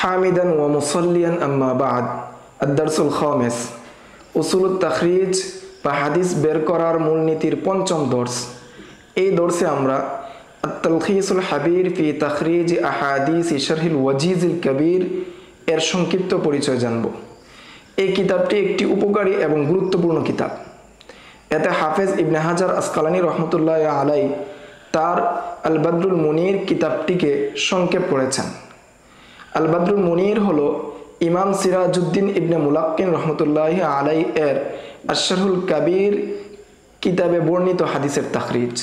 হামিদান ওয়া মুসাল্লিয়ান আম্মা বাদ। আদ-দারসুল খামিস, উসুলুত তাখরিজ বা হাদিস বের করার মূলনীতির পঞ্চম দর্স। এই দর্সে আমরা আত-তালখিসুল হাবির ফি তাখরিজ আহাদিস শারহিল ওয়াজিজুল কবির এর সংক্ষিপ্ত পরিচয় জানব। এই কিতাবটি একটি উপকারী এবং গুরুত্বপূর্ণ কিতাব। এতে হাফেজ ইবনে হাজার আসকালানী রহমতুল্লাহ আলাই তার আল বাদরুল মুনির কিতাবটিকে সংক্ষেপ করেছেন। আল বাদরুল মুনির হলো ইমাম সিরাজউদ্দিন ইবনে মুলাক্কিন রহমতুল্লাহ আলাই এর আশ-শারহুল কাবির কিতাবে বর্ণিত হাদিসের তাখরিজ।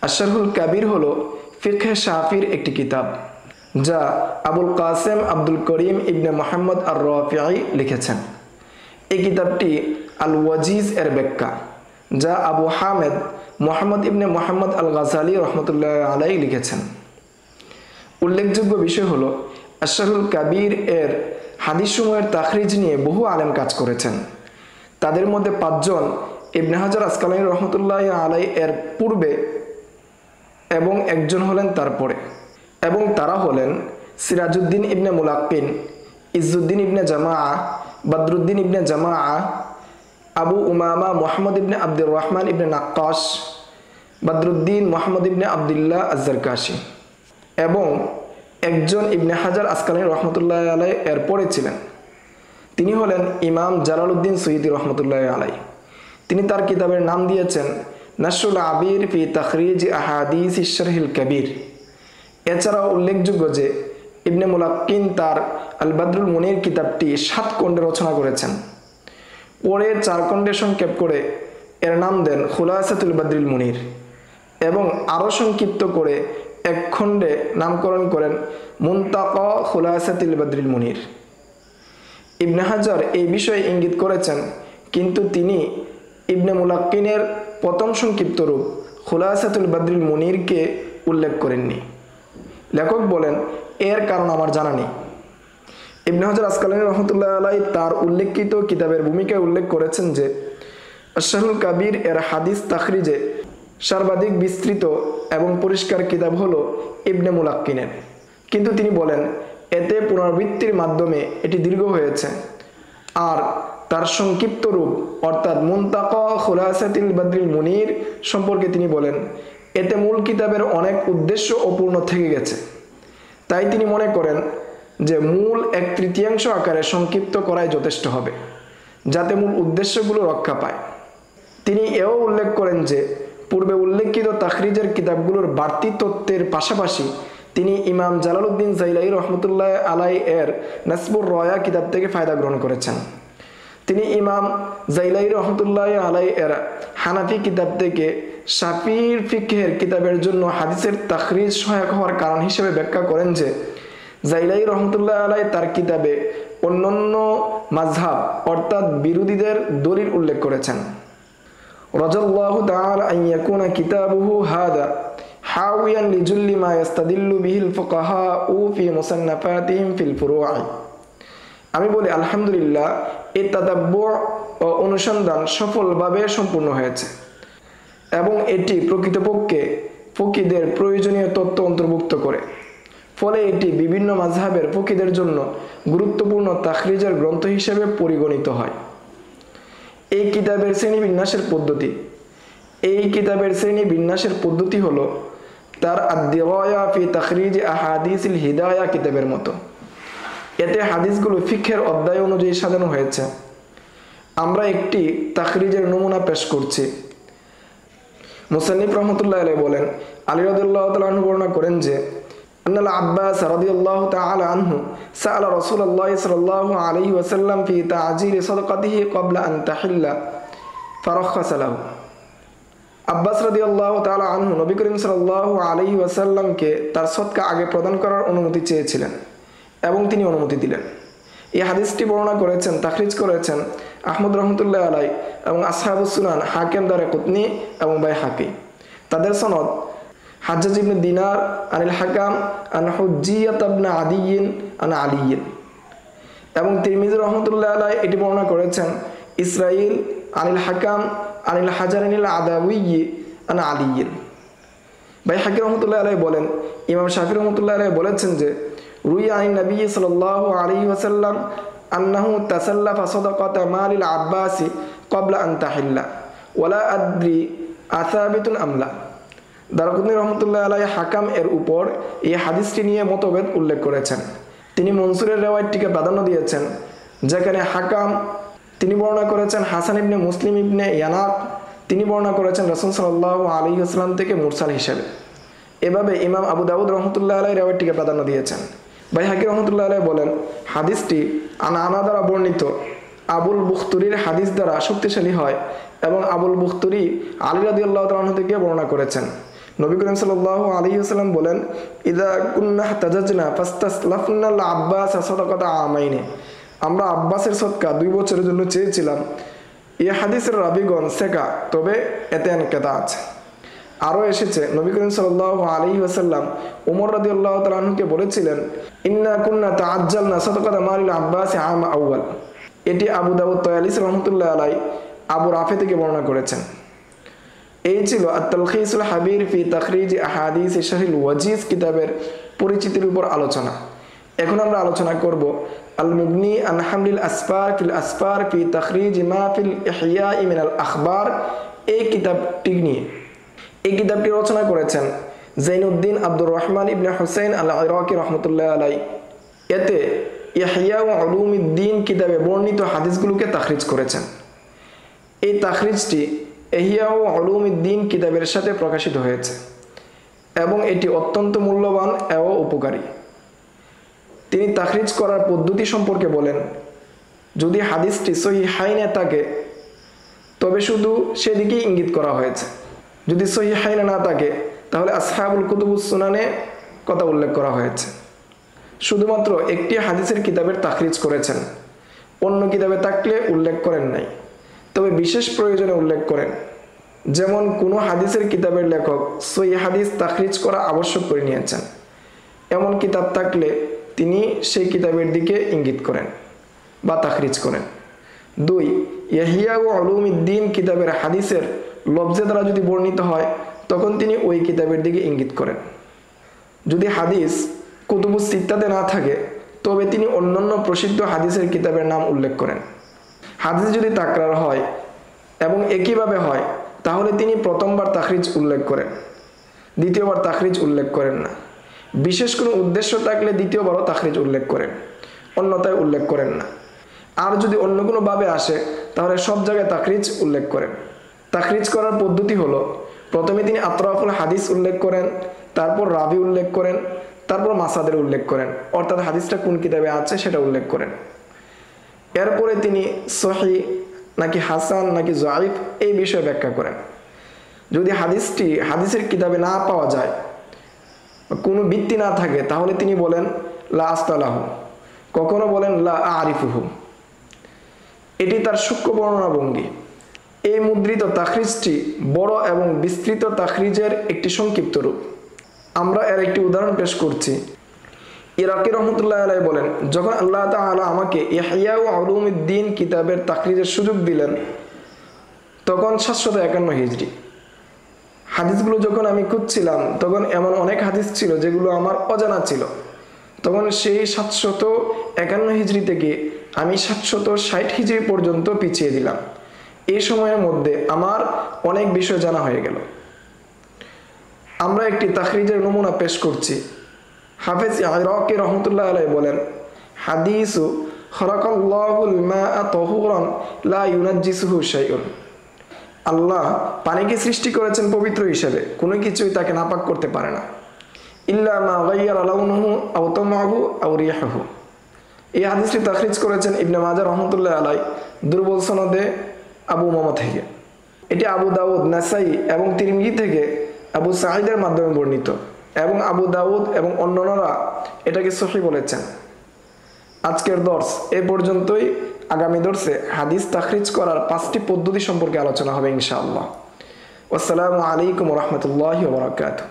আশ-শারহুল কাবির হলো ফিকহে শাফির একটি কিতাব, যা আবুল কাসেম আব্দুল করিম ইবনে মুহাম্মদ আর-রাফিঈ লিখেছেন। এই কিতাবটি আল ওয়াজিজ এর ব্যাখ্যা, যা আবু হামেদ মুহাম্মদ ইবনে মুহাম্মদ আল গাজালি রহমতুল্লাহ আলাই লিখেছেন। উল্লেখযোগ্য বিষয় হলো আশ-শারহুল কাবির এর হাদিসসমূহের তাখরিজ নিয়ে বহু আলেম কাজ করেছেন। তাদের মধ্যে 5 জন ইবনে হাজার আসকালানী রহমতুল্লাহ আলাই এর পূর্বে এবং একজন হলেন তারপরে, এবং তারা হলেন সিরাজউদ্দিন ইবনে মুলাক্কিন, ইজ্জুদ্দিন ইবনে জামাআ, বদরুদ্দিন ইবনে জামাআ, আবু উমামা মুহাম্মদ ইবনে আব্দুর রহমান ইবনে নাক্কাশ, বদরুদ্দিন মুহাম্মদ ইবনে আব্দুল্লাহ আজ-জারকাশি, এবং একজন ইবনে হাজার আসকালানী রহমতুল্লাহ আলাই এর পরে ছিলেন। তিনি হলেন ইমাম জালালউদ্দিন সুয়ুতী রহমতুল্লাহ আলাই। তিনি তার কিতাবের নাম দিয়েছেন নাশরুল আবির ফি তাখরিজ আহাদিস শারহিল কবির। এছাড়াও উল্লেখযোগ্য যে ইবনে মুলাক্কিন তার আল বাদরুল মুনির কিতাবটি 7 খণ্ডে রচনা করেছেন। পরে 4 খণ্ডে সংক্ষেপ করে এর নাম দেন খুলাসাতুল বাদরুল মুনির, এবং আরও সংক্ষিপ্ত করে 1 খণ্ডে নামকরণ করেন মুনতাকা খুলাসাতুল বাদরুল মুনির। ইবনে হাজার এই বিষয়ে ইঙ্গিত করেছেন, কিন্তু তিনি ইবনে মুলাক্কিনের প্রথম সংক্ষিপ্ত রূপ খুলাসাতুল বাদরুল মুনিরকে উল্লেখ করেননি। লেখক বলেন, এর কারণ আমার জানা নেই। ইবনে হাজার আসকালানী রহমতুল্লাহ আলাই তার উল্লেখিত কিতাবের ভূমিকায় উল্লেখ করেছেন যে আশ-শারহুল কাবির এর হাদিস তাখরিজে সর্বাধিক বিস্তৃত এবং পরিষ্কার কিতাব হলো ইবনে মুলাক্কিনের, কিন্তু তিনি বলেন এতে পুনরাবৃত্তির মাধ্যমে এটি দীর্ঘ হয়েছে। আর তার সংক্ষিপ্ত রূপ অর্থাৎ মুনতাকা খুলাসাতুল বাদরুল মুনির সম্পর্কে তিনি বলেন, এতে মূল কিতাবের অনেক উদ্দেশ্য অপূর্ণ থেকে গেছে। তাই তিনি মনে করেন যে মূল 1/3 আকারে সংক্ষিপ্ত করাই যথেষ্ট হবে, যাতে মূল উদ্দেশ্যগুলো রক্ষা পায়। তিনি এও উল্লেখ করেন যে পূর্বে উল্লেখিত তাখরিজের কিতাবগুলোর বাড়তি তত্ত্বের পাশাপাশি তিনি ইমাম জালালউদ্দিন জাইলাই রহমতুল্লাহ আলাই এর নাসবুর রয়া কিতাব থেকে ফায়দা গ্রহণ করেছেন। তিনি ইমাম জাইলাই রহমতুল্লাহ আলাই এর হানাফি কিতাব থেকে শাফিঈর ফিকহের কিতাবের জন্য হাদিসের তাখরিজ সহায়ক হওয়ার কারণ হিসেবে ব্যাখ্যা করেন যে জাইলাই রহমতুল্লাহ আলাই তার কিতাবে অন্যান্য মাযহাব অর্থাৎ বিরোধীদের দলিল উল্লেখ করেছেন। রাজাল্লাহু তাআলা আন ইয়াকুনা কিতাবুহু হাদা হাওয়ান লিজুল্লি মা ইস্তাদিল্লু বিহিল ফুকাহাউ ফি মুসান্নাফাতিহিম ফিল ফুরুআ। আমি বলি আলহামদুলিল্লাহ, এই তাদাব্বুর ও অনুসন্ধান সফলভাবে সম্পূর্ণ হয়েছে এবং এটি প্রকৃতপক্ষে ফকিহদের প্রয়োজনীয় তত্ত্ব অন্তর্ভুক্ত করে। ফলে এটি বিভিন্ন মাযহাবের ফকিহদের জন্য গুরুত্বপূর্ণ তাখরিজের গ্রন্থ হিসেবে পরিগণিত হয়। এই কিতাবের শ্রেণীবিন্যাসের পদ্ধতি হলো তার আদ-দিওয়া ফি তাখরিজ আহাদিসিল হিদায়া কিতাবের মতো। এতে হাদিসগুলো ফিকহের অধ্যায় অনুযায়ী সাজানো হয়েছে। আমরা একটি তাখরিজের নমুনা পেশ করছি। মুসান্নিফ রহমতুল্লাহ আলাইহি বলেন, আলী রাদিয়াল্লাহু তাআলা আনহু বর্ণনা করেন যে আন্নাল আব্বাস রাদিয়াল্লাহু তাআলা আনহু সাআলা রাসূলুল্লাহ সাল্লাল্লাহু আলাইহি ওয়াসাল্লাম ফি তা'জিলি সাদাকাতিহি ক্বাবলা আন তাহিল্লা ফারাখাসা লাহু। আব্বাস রাদিয়াল্লাহু তাআলা আনহু নবী করিম সাল্লাল্লাহু আলাইহি ওয়াসাল্লামকে তার সদকা আগে প্রদান করার অনুমতি চেয়েছিলেন এবং তিনি অনুমতি দিলেন। এই হাদিসটি বর্ণনা করেছেন, তাখরিজ করেছেন আহমদ রহমতুল্লাহ আলাই এবং আসহাবুস সুনান, হাকিম দারাকুতনি এবং বাইহাকি। তাদের সনদ হাজ্জাজ ইবনে দিনার আনিল হাকাম আন হুজ্জিয়াত ইবনে আদিয়্যিন আন আলিয়্যিন, এবং তিরমিজি রহমতুল্লাহ আলাই এটি বর্ণনা করেছেন ইসরাইল আনিল হাকাম আনিল হাজারিনিল আদাউয়্যি আন আলিয়্যিন। বাইহাকি রহমতুল্লাহ আলাই বলেন, ইমাম শাফি রহমতুল্লাহ আলাই বলেছেন যে রুইয়া আন নবী সাল্লাল্লাহু আলাইহি ওয়াসাল্লাম আন্নাহু তাসাল্লাফা সাদাকাতা মালিল আব্বাসি ক্বাবলা আন তাহিল্লা ওয়ালা আদ্রি আসাবিতুন আমলা। দারকুতনি রহমতুল্লাহ আলাইহি হাকাম এর উপর এই হাদিসটি নিয়ে মতভেদ উল্লেখ করেছেন। তিনি মনসুরের রিওয়ায়াতটিকে প্রাধান্য দিয়েছেন, যেখানে হাকাম তিনি বর্ণনা করেছেন হাসান ইবনে মুসলিম ইবনে ইয়ানাক, তিনি বর্ণনা করেছেন রাসূল সাল্লাল্লাহু আলাইহি ওয়াসাল্লাম থেকে মুরসাল হিসেবে। এভাবে ইমাম আবু দাউদ রহমতুল্লাহ আলাইহি রিওয়ায়াতটিকে প্রাধান্য দিয়েছেন। বাইহাকি রহমতুল্লাহ আলাইহি বলেন, হাদিসটি আনা দ্বারা বর্ণিত আবুল বুখতুরির হাদিস দ্বারা শক্তিশালী হয় এবং আবুল বুখতুরি আলী রাদিয়াল্লাহু তাআলা আনহু থেকে বর্ণনা করেছেন। নবী করিম সাল্লাল্লাহু আলাইহি ওয়াসাল্লাম বলেন, ইযা কুন্না তাজাজনা ফাস্তাসলাফনা আল আব্বাস সাদাকাতা আমাইনি, আমরা আব্বাসের সদকা 2 বছরের জন্য চেয়েছিলাম। এই হাদিসের রাবীগণ সেকা, তবে এতে আনকেতা আছে। আরও এসেছে নবী করিম সাল্লাল্লাহু আলাইহি ওয়াসাল্লাম ওমর রাদিয়াল্লাহু তাআলা আনহুকে বলেছিলেন, ইন্না কুন্না তাআজ্জালনা সাদাকাতা মালিল আব্বাস আম আউয়াল। এটি আবু দাউদ তয়ালিসি রহমতুল্লাহ আলাইহি আবু রাফি থেকে বর্ণনা করেছেন। এই ছিল আত-তালখিসুল হাবীর ফি তাখরিজ আহাদিস শারহিল ওয়াজিজ কিতাবের পরিচিতির উপর আলোচনা। এখন আমরা আলোচনা করব আল মুগনি আন হামলিল আসফার ফিল আসফার ফি তাখরিজ মা ফিল ইহয়া মিনাল আখবার, এই কিতাবটি নিয়ে। এই কিতাবটি রচনা করেছেন জাইনুদ্দিন আব্দুর রহমান ইবনে হুসাইন আল ইরাকি রহমতুল্লাহ আলাইহি। এতে ইহয়া ওয়া উলুমিদ্দিন কিতাবে বর্ণিত হাদিসগুলোকে তাখরিজ করেছেন। এই তাখরিজটি ইহয়া ওয়া উলুমিদ্দিন কিতাবের সাথে প্রকাশিত হয়েছে এবং এটি অত্যন্ত মূল্যবান এবং উপকারী। তিনি তাখরিজ করার পদ্ধতি সম্পর্কে বলেন, যদি হাদিসটি সহিহাইনে থাকে তবে শুধু সেদিকেই ইঙ্গিত করা হয়েছে, যদি সহিহাইনে না থাকে তাহলে আসহাবুল কুতুবুস সুনানে কথা উল্লেখ করা হয়েছে। শুধুমাত্র একটি হাদিসের কিতাবের তাখরিজ করেছেন, অন্য কিতাবে থাকলে উল্লেখ করেন নাই, তবে বিশেষ প্রয়োজনে উল্লেখ করেন। যেমন কোনো হাদিসের কিতাবের লেখক সহিহ হাদিস তাখরিজ করা আবশ্যক করে নিয়েছেন, এমন কিতাব থাকলে তিনি সেই কিতাবের দিকে ইঙ্গিত করেন বা তাখরিজ করেন। 2, ইহয়া ওয়া উলুমিদ্দিন কিতাবের হাদিসের লফজে দ্বারা যদি বর্ণিত হয় তখন তিনি ওই কিতাবের দিকে ইঙ্গিত করেন। যদি হাদিস কুতুবুস সিত্তাতে না থাকে তবে তিনি অন্যান্য প্রসিদ্ধ হাদিসের কিতাবের নাম উল্লেখ করেন। হাদিস যদি তাকরার হয় এবং একইভাবে হয় তাহলে তিনি প্রথমবার তাখরিজ উল্লেখ করেন, দ্বিতীয়বার তাখরিজ উল্লেখ করেন না। বিশেষ কোনো উদ্দেশ্য থাকলে দ্বিতীয়বারও তাখরিজ উল্লেখ করেন, অন্যথায় উল্লেখ করেন না। আর যদি অন্য কোনো ভাবে আসে তাহলে সব জায়গায় তাখরিজ উল্লেখ করেন। তাখরিজ করার পদ্ধতি হলো, প্রথমে তিনি আতরাফুল হাদিস উল্লেখ করেন, তারপর রাবি উল্লেখ করেন, তারপর মাসাদের উল্লেখ করেন, অর্থাৎ হাদিসটা কোন কিতাবে আছে সেটা উল্লেখ করেন। এরপরে তিনি সহিহ নাকি হাসান নাকি যায়েফ এই বিষয়ে ব্যাখ্যা করেন। যদি হাদিসটি হাদিসের কিতাবে না পাওয়া যায়, কোনো ভিত্তি না থাকে, তাহলে তিনি বলেন লা আস্তালাহু, কখনো বলেন লা আরিফুহু। এটি তার সূক্ষ্ম বর্ণনা ভঙ্গি। এই মুদ্রিত তাখরিজটি বড় এবং বিস্তৃত তাখরিজের একটি সংক্ষিপ্ত রূপ। আমরা এর একটি উদাহরণ পেশ করছি। ইরাকি রহমতুল্লাহ আলাইহি বলেন, যখন আল্লাহ তাআলা আমাকে ইহয়া ওয়া উলুমিদ্দিন কিতাবের তাখরিজের সুযোগ দিলেন তখন 751 হিজরি। হাদিসগুলো যখন আমি খুঁজছিলাম তখন এমন অনেক হাদিস ছিল যেগুলো আমার অজানা ছিল। তখন সেই 751 হিজরি থেকে আমি 760 হিজরি পর্যন্ত পিছিয়ে দিলাম। এই সময়ের মধ্যে আমার অনেক বিষয় জানা হয়ে গেল। আমরা একটি তাখরিজের নমুনা পেশ করছি। হাফেজ ইরাকি রহমতুল্লাহ আলাইহি বলেন, হাদিসু খলাকাল্লাহুল মা'a তাহুরান লা ইউনাজ্জিসুহু শাইউন। আল্লাহ পানিকে সৃষ্টি করেছেন পবিত্র হিসেবে, কোনো কিছুই তাকে নাপাক করতে পারে না। ইল্লা মা গায়্যারা লাউনুহু আও তামাহু আও রিহুহু। এই হাদিসটি তাখরিজ করেছেন ইবনে মাজাহ রহমতুল্লাহ আলাইহি দুর্বল সনদে আবু উমামা থেকে। এটি আবু দাউদ, নাসাই এবং তিরমিজি থেকে আবু সাঈদের মাধ্যমে বর্ণিত এবং আবু দাউদ এবং অন্যান্যরা এটাকে সহিহ বলেছেন। আজকের দর্স এ পর্যন্তই। আগামী দর্সে হাদিস তাখরিজ করার 5টি পদ্ধতি সম্পর্কে আলোচনা হবে ইনশাআল্লাহ। আসসালামু আলাইকুম ওয়া রাহমাতুল্লাহি ওয়া বারাকাতুহু।